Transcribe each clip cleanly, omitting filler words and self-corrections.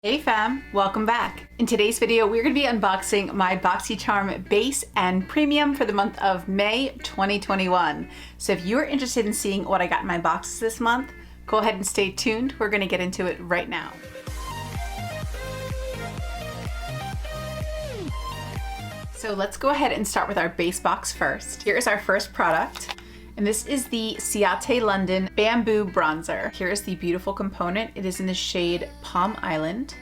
Hey fam, welcome back. In today's video, we're gonna be unboxing my BoxyCharm Base and Premium for the month of May 2021. So if you're interested in seeing what I got in my boxes this month, go ahead and stay tuned. We're gonna get into it right now. So let's go ahead and start with our base box first. Here is our first product. And this is the Ciate London Bamboo Bronzer. Here is the beautiful component. It is in the shade Palm Island.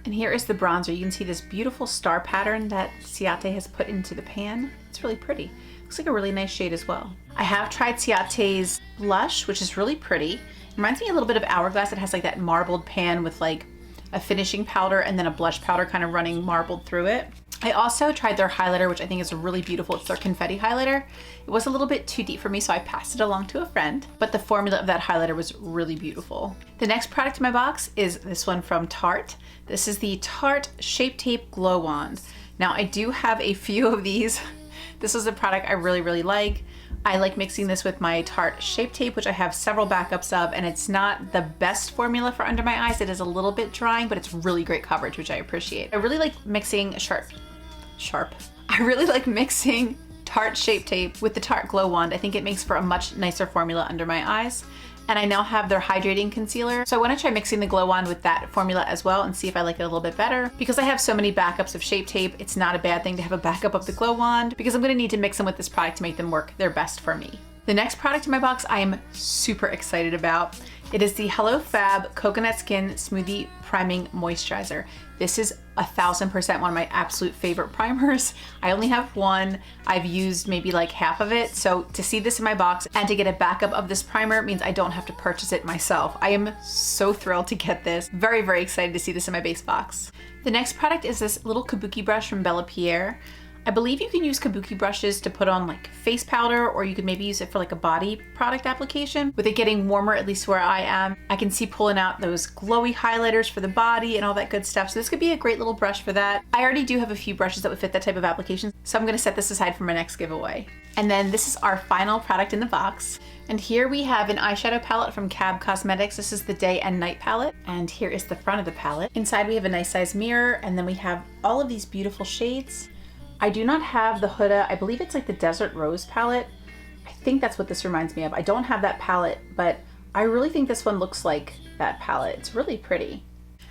And here is the bronzer. You can see this beautiful star pattern that Ciate has put into the pan. It's really pretty. Looks like a really nice shade as well. I have tried Ciate's blush, which is really pretty. It reminds me a little bit of Hourglass. It has like that marbled pan with like a finishing powder and then a blush powder kind of running marbled through it. I also tried their highlighter, which I think is really beautiful. It's their confetti highlighter. It was a little bit too deep for me, so I passed it along to a friend, but the formula of that highlighter was really beautiful. The next product in my box is this one from Tarte. This is the Tarte Shape Tape Glow Wand. Now I do have a few of these. This is a product I really like. I like mixing this with my Tarte Shape Tape, which I have several backups of, and it's not the best formula for under my eyes. It is a little bit drying, but it's really great coverage, which I appreciate. I really like mixing I really like mixing Tarte Shape Tape with the Tarte Glow Wand. I think it makes for a much nicer formula under my eyes. And I now have their hydrating concealer. So I want to try mixing the Glow Wand with that formula as well and see if I like it a little bit better. Because I have so many backups of Shape Tape, it's not a bad thing to have a backup of the Glow Wand because I'm going to need to mix them with this product to make them work their best for me. The next product in my box I am super excited about. It is the Hello Fab Coconut Skin Smoothie Priming Moisturizer. This is 1000% one of my absolute favorite primers. I only have one. I've used maybe like half of it. So to see this in my box and to get a backup of this primer means I don't have to purchase it myself. I am so thrilled to get this. Very excited to see this in my base box. The next product is this little Kabuki brush from BellaPierre. I believe you can use Kabuki brushes to put on like face powder, or you could maybe use it for like a body product application. With it getting warmer, at least where I am, I can see pulling out those glowy highlighters for the body and all that good stuff. So this could be a great little brush for that. I already do have a few brushes that would fit that type of application, so I'm gonna set this aside for my next giveaway. And then this is our final product in the box. And here we have an eyeshadow palette from Cosmetics. This is the Day and Night palette. And here is the front of the palette. Inside we have a nice size mirror, and then we have all of these beautiful shades. I do not have the Huda, I believe it's like the Desert Rose palette. I think that's what this reminds me of. I don't have that palette, but I really think this one looks like that palette. It's really pretty.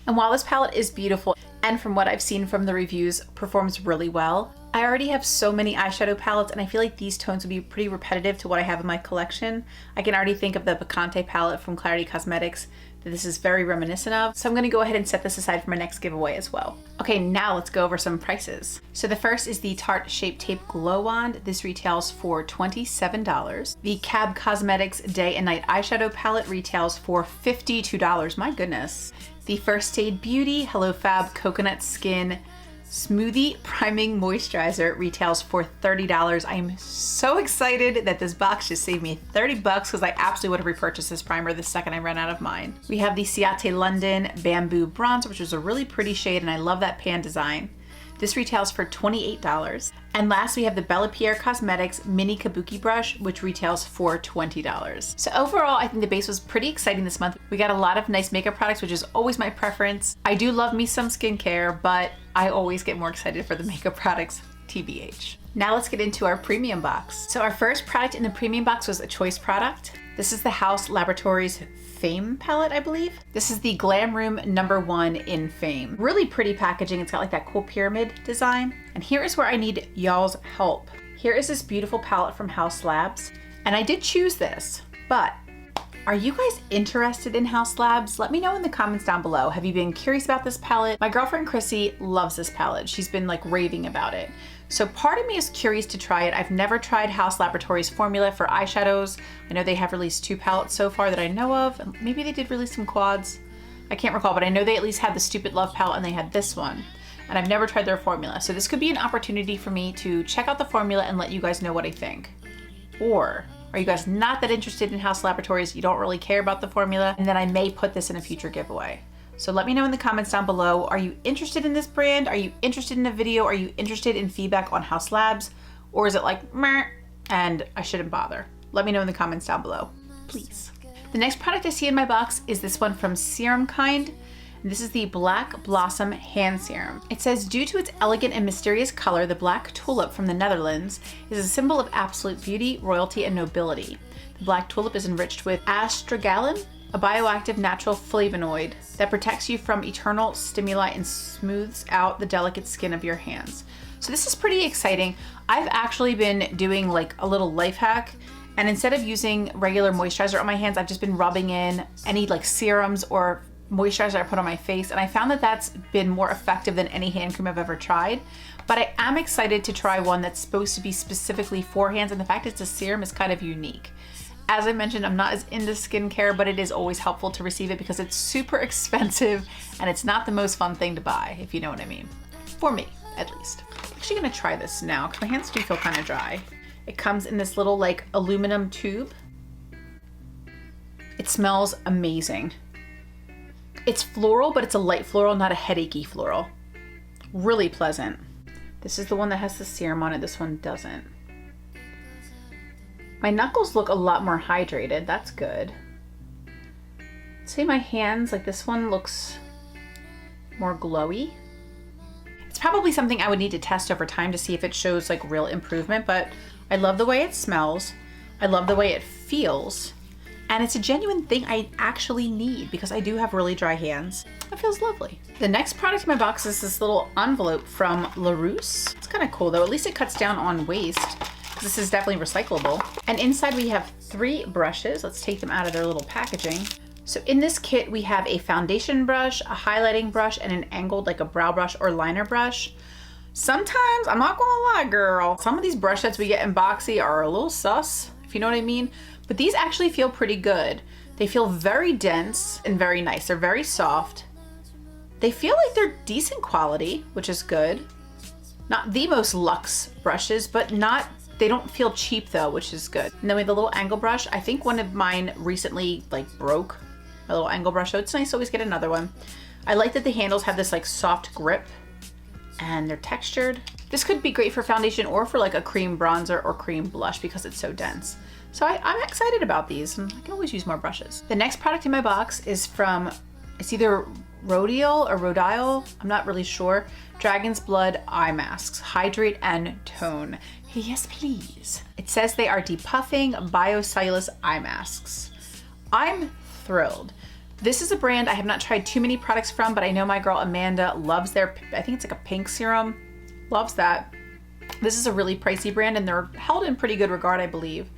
And while this palette is beautiful, and from what I've seen from the reviews, performs really well, I already have so many eyeshadow palettes, and I feel like these tones would be pretty repetitive to what I have in my collection. I can already think of the Picante palette from Clarity Cosmetics that this is very reminiscent of. So I'm gonna go ahead and set this aside for my next giveaway as well. Okay, now let's go over some prices. So the first is the Tarte Shape Tape Glow Wand. This retails for $27. The Cosmetics Day and Night Eyeshadow Palette retails for $52. My goodness. The First Aid Beauty Hello Fab Coconut Skin Smoothie Priming Moisturizer retails for $30. I am so excited that this box just saved me 30 bucks because I absolutely would have repurchased this primer the second I ran out of mine. We have the Ciate London Bamboo Bronzer, which is a really pretty shade, and I love that pan design. This retails for $28. And last we have the BellaPierre Cosmetics Mini Kabuki Brush, which retails for $20. So overall, I think the base was pretty exciting this month. We got a lot of nice makeup products, which is always my preference. I do love me some skincare, but I always get more excited for the makeup products, TBH. Now let's get into our premium box. So our first product in the premium box was a choice product. This is the Haus Laboratories Fame palette, I believe. This is the Glam Room #1 in Fame. Really pretty packaging. It's got like that cool pyramid design. And here is where I need y'all's help. Here is this beautiful palette from Haus Labs. And I did choose this, but are you guys interested in Haus Labs? Let me know in the comments down below. Have you been curious about this palette? My girlfriend Chrissy loves this palette. She's been like raving about it. So part of me is curious to try it. I've never tried Haus Laboratories formula for eyeshadows. I know they have released 2 palettes so far that I know of. Maybe they did release some quads. I can't recall, but I know they at least had the Stupid Love palette and they had this one. And I've never tried their formula. So this could be an opportunity for me to check out the formula and let you guys know what I think. Or are you guys not that interested in Haus Laboratories? You don't really care about the formula? And then I may put this in a future giveaway. So let me know in the comments down below. Are you interested in this brand? Are you interested in a video? Are you interested in feedback on Haus Labs? Or is it like, meh, and I shouldn't bother? Let me know in the comments down below, please. The next product I see in my box is this one from SerumKind. This is the Black Blossom Hand Serum. It says, due to its elegant and mysterious color, the black tulip from the Netherlands is a symbol of absolute beauty, royalty, and nobility. The black tulip is enriched with astragalin, a bioactive natural flavonoid that protects you from eternal stimuli and smooths out the delicate skin of your hands. So this is pretty exciting. I've actually been doing like a little life hack, and instead of using regular moisturizer on my hands, I've just been rubbing in any like serums or moisturizer I put on my face, and I found that that's been more effective than any hand cream I've ever tried. But I am excited to try one that's supposed to be specifically for hands, and the fact it's a serum is kind of unique. As I mentioned, I'm not as into skincare, but it is always helpful to receive it because it's super expensive and it's not the most fun thing to buy, if you know what I mean. For me, at least. I'm actually gonna try this now because my hands do feel kind of dry. It comes in this little like aluminum tube. It smells amazing. It's floral, but it's a light floral, not a headachy floral. Really pleasant. This is the one that has the serum on it. This one doesn't. My knuckles look a lot more hydrated. That's good. See my hands, like this one looks more glowy. It's probably something I would need to test over time to see if it shows like real improvement, but I love the way it smells. I love the way it feels. And it's a genuine thing I actually need because I do have really dry hands. It feels lovely. The next product in my box is this little envelope from LaRuce. It's kind of cool though. At least it cuts down on waste. This is definitely recyclable. And inside we have 3 brushes. Let's take them out of their little packaging. So in this kit, we have a foundation brush, a highlighting brush, and an angled like a brow brush or liner brush. Sometimes, I'm not gonna lie, girl, some of these brush sets we get in Boxy are a little sus, if you know what I mean. But these actually feel pretty good. They feel very dense and very nice. They're very soft. They feel like they're decent quality, which is good. Not the most luxe brushes, but they don't feel cheap though, which is good. And then we have the little angle brush. I think one of mine recently like broke, my little angle brush, so it's nice to always get another one. I like that the handles have this like soft grip and they're textured. This could be great for foundation or for like a cream bronzer or cream blush because it's so dense. So I'm excited about these, and I can always use more brushes. The next product in my box is from, it's either Rodial or Rodial, I'm not really sure. Dragon's Blood Eye Masks, Hydrate and Tone. Yes, please. It says they are depuffing biocellulose eye masks. I'm thrilled. This is a brand I have not tried too many products from, but I know my girl Amanda loves their, I think it's like a pink serum, loves that. This is a really pricey brand and they're held in pretty good regard, I believe.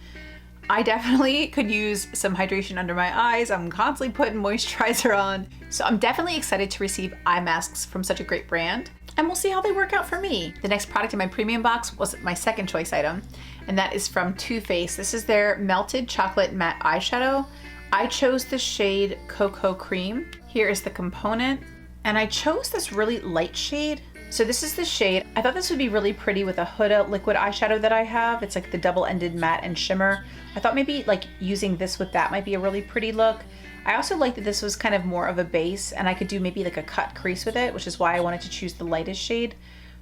I definitely could use some hydration under my eyes. I'm constantly putting moisturizer on. So I'm definitely excited to receive eye masks from such a great brand, and we'll see how they work out for me. The next product in my premium box was my second choice item, and that is from Too Faced. This is their Melted Chocolate Matte Eyeshadow. I chose the shade Cocoa Cream. Here is the component, and I chose this really light shade. So this is the shade. I thought this would be really pretty with a Huda liquid eyeshadow that I have. It's like the double-ended matte and shimmer. I thought maybe like using this with that might be a really pretty look. I also like that this was kind of more of a base and I could do maybe like a cut crease with it, which is why I wanted to choose the lightest shade.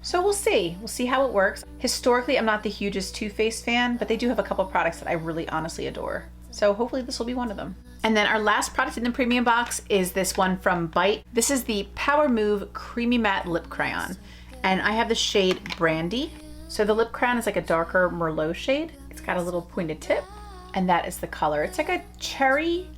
So we'll see. We'll see how it works. Historically, I'm not the hugest Too Faced fan, but they do have a couple products that I really honestly adore. So hopefully this will be one of them. And then our last product in the premium box is this one from Bite. This is the Power Move Creamy Matte Lip Crayon. And I have the shade Brandy. So the lip crayon is like a darker Merlot shade. It's got a little pointed tip, and that is the color. It's like a cherry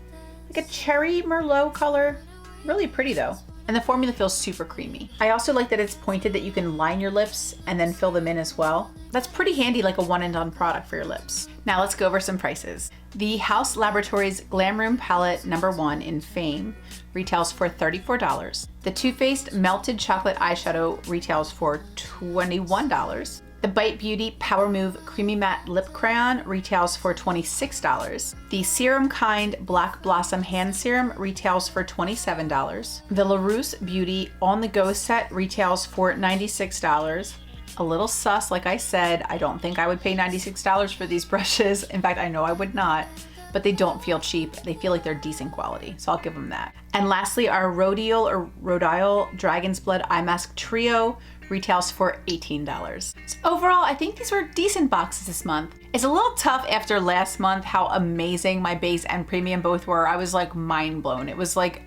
Merlot color. Really pretty though. And the formula feels super creamy. I also like that it's pointed that you can line your lips and then fill them in as well. That's pretty handy, like a one and done product for your lips. Now let's go over some prices. The Haus Laboratories Glam Room Palette #1 in Fame retails for $34. The Too Faced Melted Chocolate Eyeshadow retails for $21. The Bite Beauty Power Move Creamy Matte Lip Crayon retails for $26. The SerumKind Black Blossom Hand Serum retails for $27. The LaRuce Beauty On The Go Set retails for $96. A little sus, like I said. I don't think I would pay $96 for these brushes. In fact, I know I would not. but they don't feel cheap. They feel like they're decent quality, so I'll give them that. And lastly, our Rodial Dragon's Blood Eye Mask Trio retails for $18. So overall, I think these were decent boxes this month. It's a little tough after last month how amazing my base and premium both were. I was like mind blown. It was like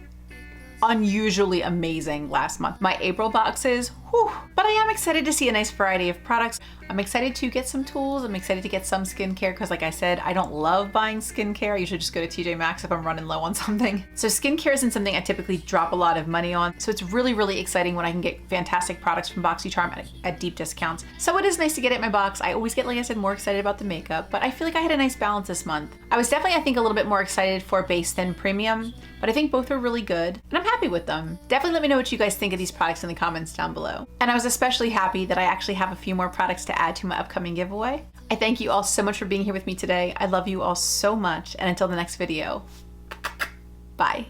unusually amazing last month. My April boxes, whew. But I am excited to see a nice variety of products. I'm excited to get some tools. I'm excited to get some skincare because like I said, I don't love buying skincare. I usually just go to TJ Maxx if I'm running low on something. So skincare isn't something I typically drop a lot of money on. So it's really, really exciting when I can get fantastic products from BoxyCharm at deep discounts. So it is nice to get it in my box. I always get, like I said, more excited about the makeup, but I feel like I had a nice balance this month. I was definitely, I think, a little bit more excited for base than premium, but I think both were really good and I'm happy with them. Definitely let me know what you guys think of these products in the comments down below. And I was especially happy that I actually have a few more products to add to my upcoming giveaway. I thank you all so much for being here with me today. I love you all so much, and until the next video, bye.